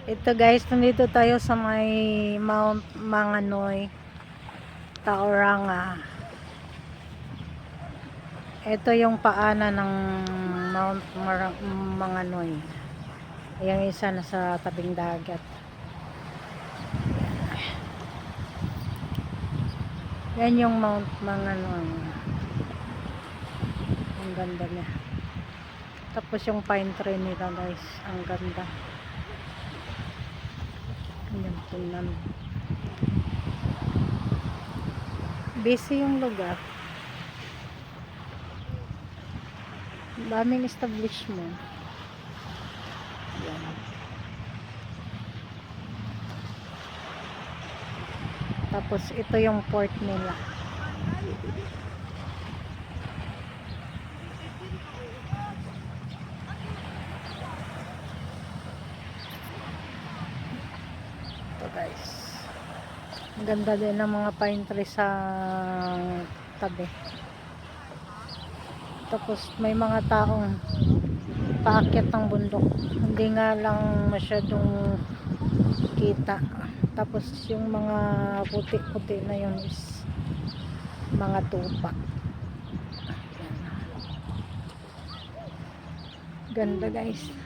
Ito guys, nandito tayo sa may Mount Manganoy, Tauranga. Ito yung paanan ng Mount Manganoy. Yung isa na sa tabing dagat. Yan yung Mount Manganoy. Ang ganda niya. Tapos yung pine tree nila guys, ang ganda. Ayan, tingnan. Busy yung lugar. Daming establishment. Ayan. Tapos ito yung port nila. Ito guys. Ang ganda din ng mga pine tree sa tabi. Tapos may mga taong paakyat ng bundok. Hindi nga lang masyadong kita. Tapos yung mga puti-puti na yun is mga tupa. Ganda guys.